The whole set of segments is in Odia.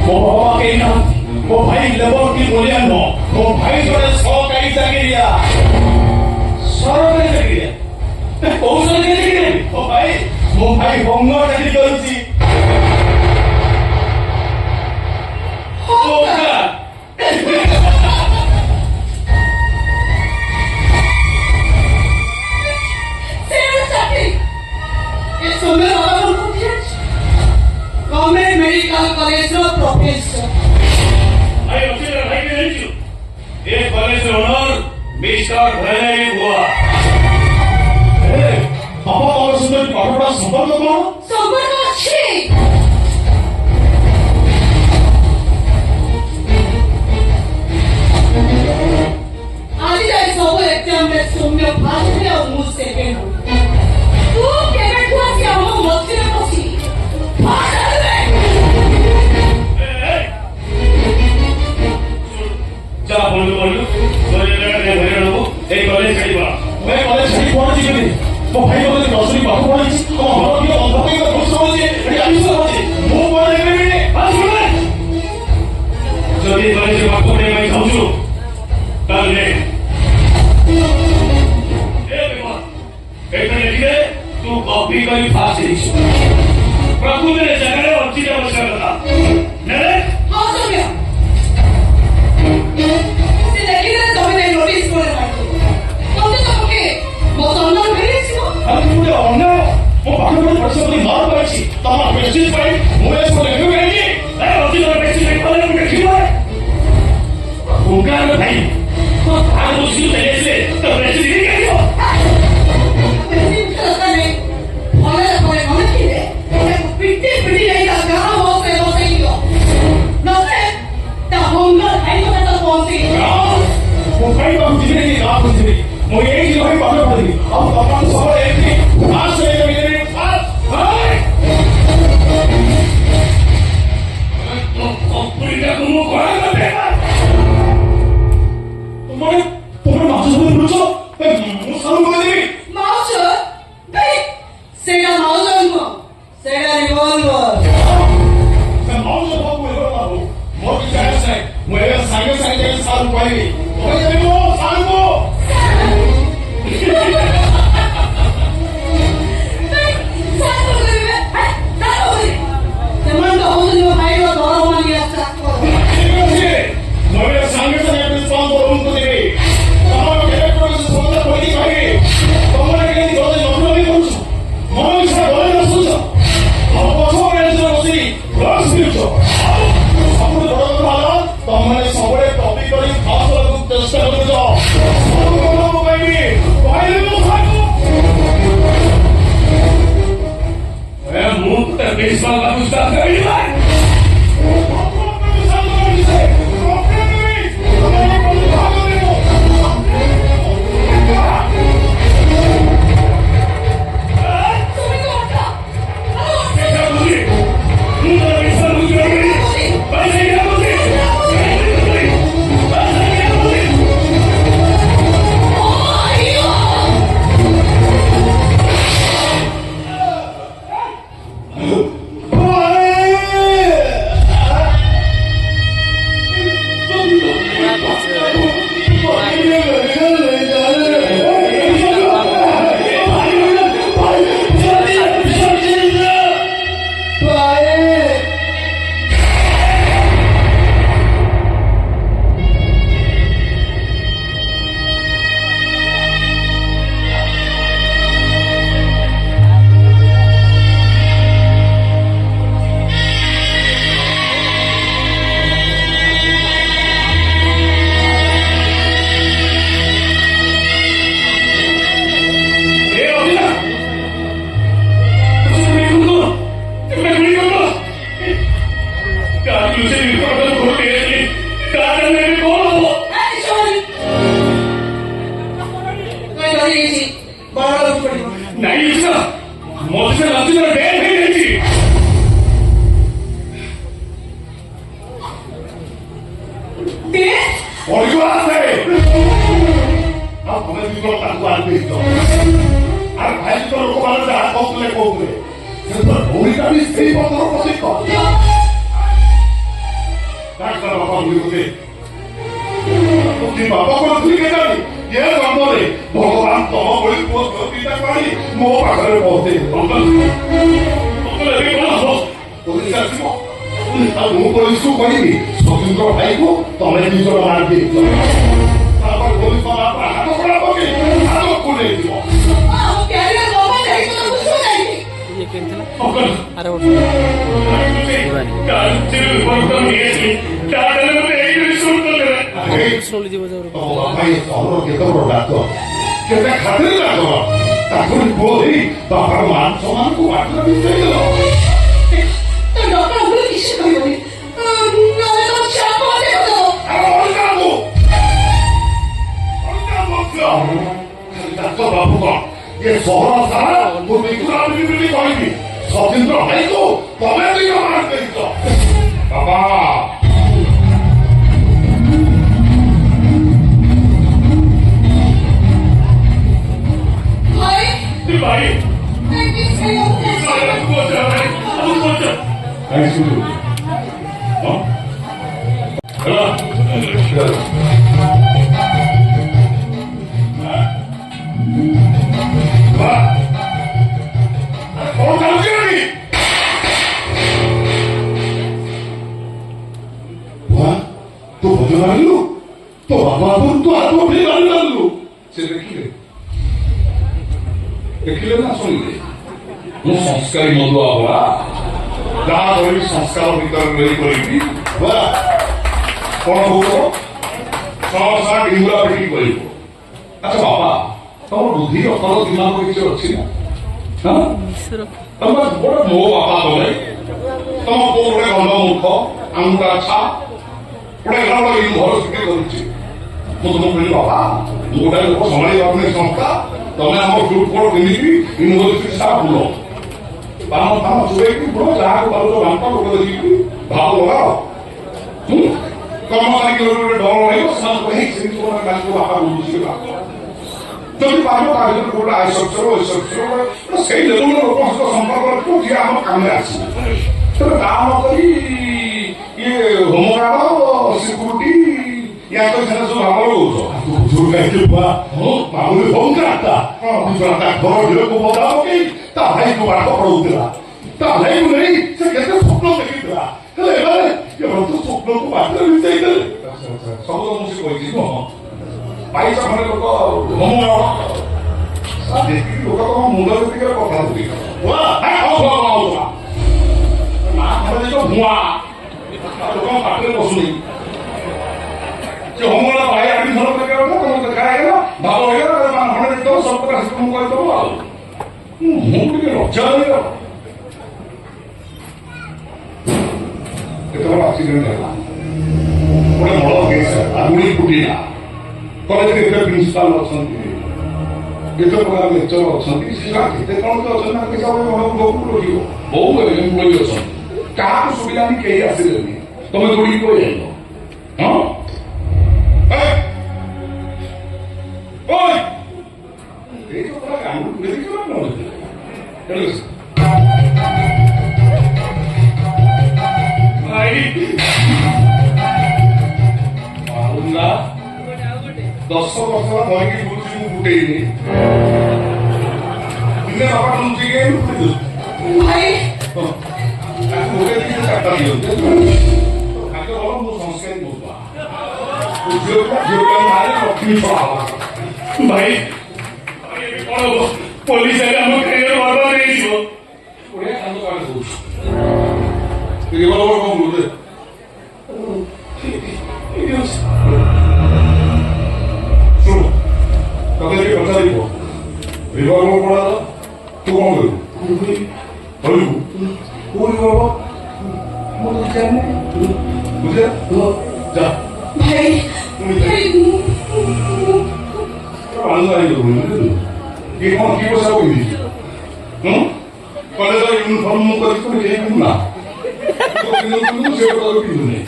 ମୋ ବାବା କେହି ନାହାନ୍ତି। ମୋ ଭାଇ ଲେବର କି ମୂଲ୍ୟା ନୁହଁ। ମୋ ଭାଇ ଜଣେ ସରକାରୀ ଚାକିରିଆ। ସରକାରୀ ଚାକିରିଆ କୋଉ ସରକାରୀ ଚାକିରି? ମୋ ଭାଇ ବଙ୍ଗ ଚାକିରି କରୁଛି। Government medical college professor college owner mister Bhairavi हुआ। बाबा और सुंदर पाठपढ़ा संपर्क कौन? संपर्क अच्छी आज जाए सब एग्जाम में सौम्य फास्ट में और मुझ सेकंड तू केबे तू आसी हम मस्ती में बसी फास्ट जा बोलू तोरे लगे भैरवी हो ए कॉलेज छाड़ी बा मैं कॉलेज छाड़ी कोन जी के ମୋ ଭାଇ ମୋତେ ଦଶରୀ ପାଠ ପଢ଼ାଇଛି। ତମ ଘର ଟିକେ ଅନ୍ଧ ହେଇକି ଦୋଷ ହଉଛି ଏଠି ଆମିଷ ହଉଛି। ମୁଁ ପଢ଼େଇବି ଯଦି କଲେଜରେ ପାଠ ପଢ଼ିବା ପାଇଁ ଚାହୁଁଛୁ ତାହେଲେ ଏଇଟା ଲେଖିଲେ ତୁ କପି କରି ପାସ୍ ହେଇଛୁ। ପ୍ରକୃତରେ ଜାଗାରେ ଅଛି ଯେ ବସିବା କଥା ନେଲେ ହଁ ସୌମ୍ୟ ସେ ଲେଖିଲେ ତମେ ନେଇ ନୋଟିସ୍ করে রাখো ତମେ ତମକେ ମୋ ସମ୍ମାନ ମିଳିଯିବ। ଆଉ ମୁଁ ଗୋଟେ ଅନ୍ୟ ମୋ ପାଠ ପଢ଼ି ପରିଶ୍ରମ କରି ମାର ପାଇଛି ତମ ପ୍ରେଷ୍ଟିଜ୍ ପାଇଁ ମୁଁ ଏସବୁ ଲେଖିବି କାହିଁକି? ଅଛି ତମ ପ୍ରେଷ୍ଟିଜ୍ ପାଇଁ କଲେ ମୁଁ ଲେଖିବ ଉଗାର ଭାଇ ଆଉ ବୁଝିଲୁ ଚାଲିଆସିଲେ ତ ପ୍ରେଷ୍ଟିଜ୍ ନେଇ କାହିଁକି? ମୁଁ ଖାଇବାକୁ ଯିବି କି ଗାଁକୁ ଯିବି ମୁଁ ଏଇଠି ରହି ପାଠ ପଢ଼ିବି ଆଉ ତମ ସବୁବେଳେ ଏମିତି ପାସ୍ ହେଇଯାଇ ମୁଁ କଣ ତମେ ମାଛ ସବୁ ମିଳୁଛ ମୁଁ ସାରୁ କରିଦେବି। ମାଉସ ସେଇଟା ମାଉସ ନୁହଁ ସେଇଟା ରିଭଲଭର। ମାଉସ ବାବୁ ମୋର କିଛି ଆସ ନାହିଁ। ମୁଁ ଏବେ ସାଙ୍ଗେ ସାଙ୍ଗେ ଯାଇ ସାରୁ କହିବି ସାରୁକୁ ସେମାନେ ତ ହଉଛନ୍ତି ମୋ ଭାଇର ଦର ମାଗି ଆସିଲା। ଠିକ ଅଛି ମୁଁ ଏବେ ସାଙ୍ଗେ ସାଙ୍ଗେ ପ୍ରିନ୍ସିପାଲଙ୍କୁ ରୁମକୁ ଦେବି। ତମର ଇଲେକ୍ଟ୍ରୋନିକ୍ସ ସମସ୍ତେ କହିକି କହିବି ତମର କେମିତି ଗଲେ ନକଲି କରୁଛ ମନ ଇଚ୍ଛା ଗଲେ ଆସୁଛ ଆଉ ପଛ ବେଞ୍ଚରେ ବସି ଡ୍ରଗ୍ସ ପିଉଛ। ସବୁଠୁ ବଡ଼ କଥା ହେଲା ତମମାନେ ସବୁବେଳେ କପି କରି ପାସ୍ ହେବାକୁ ଚେଷ୍ଟା କରୁଛ। ମୁଁ କହିବି କହିଲି ମୁଁ ସାକୁ ମୁଁ ପ୍ରିନ୍ସିପାଲ ବାବୁ ଷ୍ଟାଫ୍ କରିବି କହୁଥିଲେ। ଭୂମିକା ବି ସ୍ତ୍ରୀ ପଦର ପ୍ରତୀକ। ବୋଧେ ବାପା କରୁଥିଲି କେଜାଣି ଏ ଜନ୍ମରେ ଭଗବାନ ତମ ଭଳି ପୁଅ ଦିଟା ପାଣି ମୋ ପାଖରେ ପହଞ୍ଚେଇ ମୁଁ ପୋଲିସକୁ କହିବି ସଚିନ୍ଦ୍ର ଭାଇକୁ ତମେ ଦି ଜଣ ମାରି ଦେଇଛ ତାପରେ ପୋଲିସ ହାତ କଡ଼ା ପକେଇ ହାତକୁ ନେଇଯିବ ଆମ କ୍ୟାରିୟର ବାବା ଯାଇକି ତ ବୁଝୁନାହିଁ ये केन थला अरे वो स्लोली जी बजाओ ଭାଇ ସହର କେତେ ବଡ଼ ଡାକ୍ତର କେତେ ଖାତିର ଡାକ୍ତର ତାକୁ ପୁଅ ଦେଇ ବାପାର ମାନ ସମ୍ମାନକୁ ବାଟରେ ମିଶାଇଦେଲ ତ ଡକ୍ଟର ଭୁଲ କିଛି କହିବନି ନହେଲେ ତ ଚାପ ଦେଖ ଡାକ୍ତର ବାବୁ କଣ ଏ ସହର ସାରା ମୁଁ ବିକୁରା ବୋଲି କହିବି ସଚିନ୍ଦ୍ର ଭାଇକୁ ତମେ ଦି ଜଣ ମାରି ଦେଇଛ ବାବା ଭାଇ ତୁ ଭୋଜ ମାରିଲୁ ତୋ ବାବା ତୁ ହାତ ଉଠେଇ ମାରି ମାରିଲୁ ସେ ଦେଖିଲେ ନା ଶୁଣିଲେ ମୁଁ ସଂସ୍କାରୀ ମଧୁଆ ଭଳା ଯାହା କରିବି ସଂସ୍କାର ଭିତରେ ରହି କରିବି କଣ କହୁଛ ସମସ୍ତ ଡିଙ୍ଗୁରା ପିଟି କରିବ ଆଚ୍ଛା ବାବା ତମ ବୁଦ୍ଧି ଅକଲ ଦିମାଗ କିଛି ଅଛି ନା ତମେ ଗୋଟେ ମୋ ବାପା ତମେ ତମ ପୁଅ ଗୋଟେ ଗଣ୍ଡ ମୂର୍ଖ ଆଙ୍ଗୁଟା ଛା ଗୋଟେ ଘର ଘର ଶିକ୍ଷା କରୁଛି ମୁଁ ତୁମକୁ କହିଲି ବାବା ମୁଁ ଗୋଟେ ଲୋକ ସମ୍ଭାଳି ପାରୁନି ସଂସ୍ଥା ତମେ ଆମ ଗ୍ରୁପ କୋଡ ପିନ୍ଧିକି ୟୁନିଭର୍ସିଟି ସାରା ବୁଲ ବାମ ଫାମ ଚୁରେଇକି ବୁଲ ଯାହାକୁ ପାରୁଛ ବାମ୍ପ ଲୋକ ଦେଖିକି ଭାବ ଲଗାଅ କର୍ମଚାରୀ ଗୋଟେ ଡର ରହିବ ସେମାନେ କହି ସେମିତି ଗୋଟେ ତାଙ୍କୁ ବାପା ବୁଝିବେ ଯଦି ପାରିବ ତା ଭିତରେ ଗୋଟେ ଆଇସକ୍ସର ସେଇ ଲେବୁଲର ଲୋକଙ୍କ ସହିତ ସମ୍ପର୍କ ରଖିବ ଯିଏ ଆମ କାମରେ ଆସିବ ତେବେ ତା ନ କରି ଇଏ ହୋମଗାର୍ଡ ସିକ୍ୟୁରିଟି ୟାଙ୍କ ସେନା ସବୁ ଭାବ ଲଗାଉଛ ମାମୁଲି ହୋମଗାର୍ଡଟା ତା ଘର ଝିଅକୁ ବଦା ପକେଇ ତା ଭାଇକୁ ବାଟ ପଢଉଥିଲା ତା ଭାଇକୁ ନେଇ ସେ କେତେ ସ୍ୱପ୍ନ ଦେଖିଥିଲା ହେଲେ ଏମାନେ ତୁ ସ୍ୱପ୍ନକୁ ବାଟରେ ମିଶାଇ ଦେଲେ ସବୁ ତ ମୁଁ ସେ କହିଛି ପାଇଛ ଖଣ୍ଡେ ଲୋକ ହୋମଗାର୍ଡ ଦେଖିକି ଲୋକ ତମ ମୁଣ୍ଡ ଯେତିକି କଥା ଧରି ନା ଖଣ୍ଡେ ଦେଇଛ ଭୁଆ ଲୋକଙ୍କ ପାଖରେ ବସୁନି ସେ ହୋମଗାର୍ଡ ଭାଇ ଆଣି ଧର କରିବା କଥା ତମକୁ ଦେଖା ହେଇଗଲା ଭାବ ହେଇଗଲା ଖଣ୍ଡେ ଦେଇଦବ ସବୁ ପ୍ରକାର ମୁଁ କହିଦବ ଆଉ ମୁଁ ଟିକେ ଲଜ୍ଜା ହେଇଗଲା କେତେବେଳେ ଆକ୍ସିଡେଣ୍ଟ ହେଲା ଗୋଟେ ମଳ କେସ୍ ଆଗୁଳି ଫୁଟିଲା କଲେଜରେ ଏତେ ପ୍ରିନ୍ସିପାଲ ଅଛନ୍ତି କେତେ ପ୍ରକାର ଲେକ୍ଚର ଅଛନ୍ତି କେତେ କଣ ଅଛନ୍ତି ବହୁ ଏମ୍ପ୍ଲୟି ଅଛନ୍ତି କାହାକୁ ସୁବିଧାନି କେହି ଆସିଲେନି ତମେ ଦୌଡ଼ିକି ପଳେଇ ଯାଇଛ ହଁ ଦଶ ବର୍ଷ ଧରିକି ବୁଝି ମୁଁ ଫୁଟେଇନି ଦିନେ ବାପା ଲୁଚିକି ଭାଇ ତାକୁ ଗୋଟେ ଦିନ ଚାରିଟା ଦିଅନ୍ତୁ ଖାଦ୍ୟ ଭଲ ମୁଁ ସଂସ୍କାରୀ ମଧୁଆ ଝିଅ ମାରେ ଲକ୍ଷ୍ମୀ ଛଡ଼ା ଭାଇ କଣ ହବ ପୋଲିସ ଆগে ଆମ କ୍ୟାରିୟର ବର୍ବାଦ ହେଇଯିବ ବଢିଆ କାମ କାମ କହୁଛୁ ଟିକେ ଭଲ ଭଲ କଣ କହୁଛେ ଶୁଣ ତତେ ଟିକେ ପଚାରିବ ରିଭଲଭର ପଡା ତୁ କଣ କରିବୁ କରିବୁ କୋଉ ରିଭଲଭର ମୁଁ ତ ଜାଣିନି ବୁଝେ ଯା ଭାଇ କିଏ କଣ କି ପଇସା ପିନ୍ଧିଛି କଲେଜର ୟୁନିଫର୍ମ ମୁଁ କରିଛି କେହି ପିନ୍ଧୁନା ସେ ପିନ୍ଧୁନି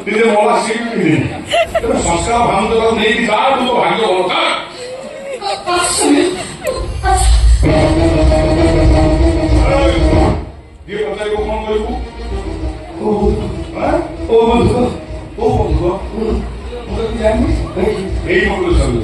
ନିଜେ ମଲା ସିଏ ବି ପିନ୍ଧିନି ତେବେ ସଂସ୍କାର ଭାଙ୍ଗ ନେଇକି ଯା ତୁ ଭାଗ୍ୟ ଭଲ ଯିଏ ପଚାରିବ କଣ କରିବୁ ଓ ବନ୍ଧୁ এই মতো চলবে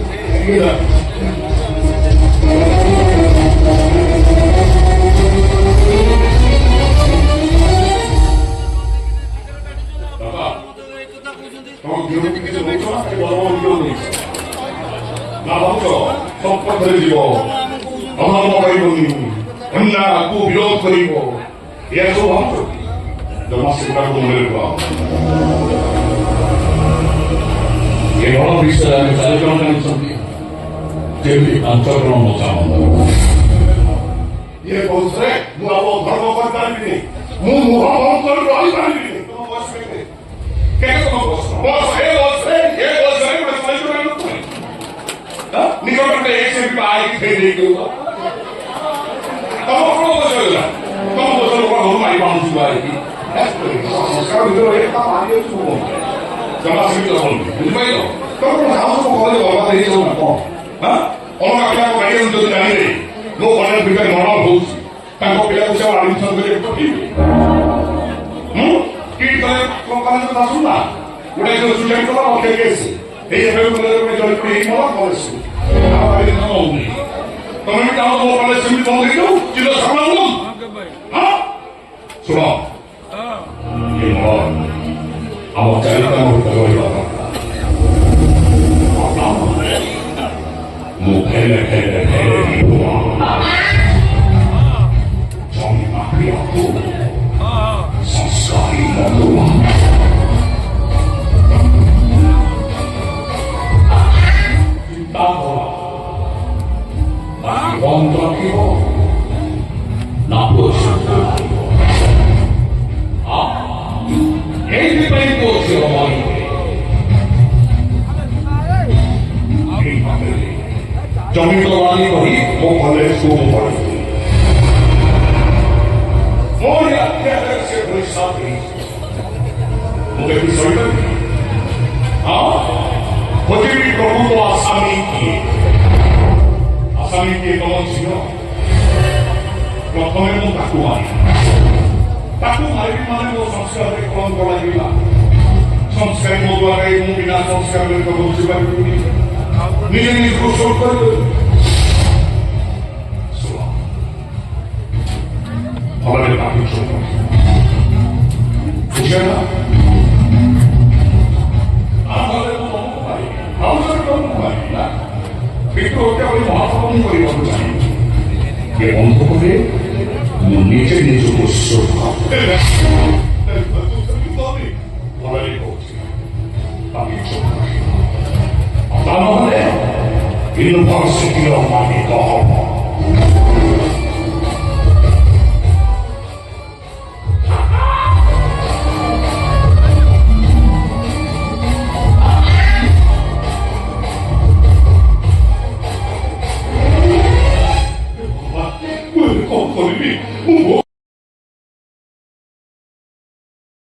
সম্পদ ধরে দিব অধর্ম করিবনি অন্যায়କୁ বিରୋଧ କରିବ ଏହା ସବୁ ଭାବୁଛ ଜମା ସେଗୁଡ଼ାକୁ ମନେ ରଖ ଏ ବଡ଼ ବିଷୟରେ ଆମେ 4 ଜଣ ଜାଣିଛନ୍ତି ଯେମିତି 5 ଜଣ ମତାମତ ଇଏ କହୁଥିଲେ ମୁଁ ଆଉ ଧର୍ମ କରିପାରିବିନି ମୁଁ ମୁହଁ କରି ରହିପାରିବିନି ତମ ବୟସ କେତେ ତମ ବୟସ ଏ ବୟସରେ निकटते एक से भी आए कि फेर देखे होगा तब अपना बस चलेगा तब बस लोग को हमारी बात सुन आए कि संस्कार जो है का मानिए तो वो जमा से तो बोल बुझ पाए लो तब को हम को बोले बाबा दे दो ना को हां और आपल्या को गाड़ी उन तो जानी रे लो बने बिगर नॉर्मल हो ताको पिला को से एडमिशन करे तो ठीक की करे को करे तो सुनना उड़े जो स्टूडेंट को ओके कैसे এই এভাবে জল করে এই মলা করেছে আমার এই নাম নেই তুমি কি তাও তো বলে তুমি বন্ধ দিও চিলো সামলানো হ্যাঁ শোনো এই মলা আমার চাইটা মত করে বাবা মুখে লেখে জমি মাফিয়া তো সংস্কারী মতবা বন্ধ রাখিব না এইপাই করছে জমি তো মানি করি ও ফলে শুভ পড়ে পৃথিবীর প্রভূত আসামি কি আসামি কি কেমন ছিল প্রথমে ମୁଁ ତାକୁ ମାରିବି ମାନେ ମୋ ସଂସ୍କାରରେ କଳଙ୍କ ଲାଗିବି ନା ସଂସ୍କାରୀ ମୋ ଦ୍ୱାରା ମୁଁ ବିନା ସଂସ୍କାରରେ ତ ବୁଝିପାରିବିନି ନିଜେ ନିଜକୁ ଶୋଧ କରିଦେବି ଭଲରେ ତାକୁ ଶୋଧ ବୁଝେ ନା কিন্তু ওকে আমি মহাপ্রবন্ধ করিବାକୁ চাহিଁବି ଏ ବନ୍ଧ ପରେ ମୁଁ ନିଜେ ନିଜକୁ ଭଲରେ କହୁଛି ନହେଲେ ୟୁନିଭର୍ସିଟିର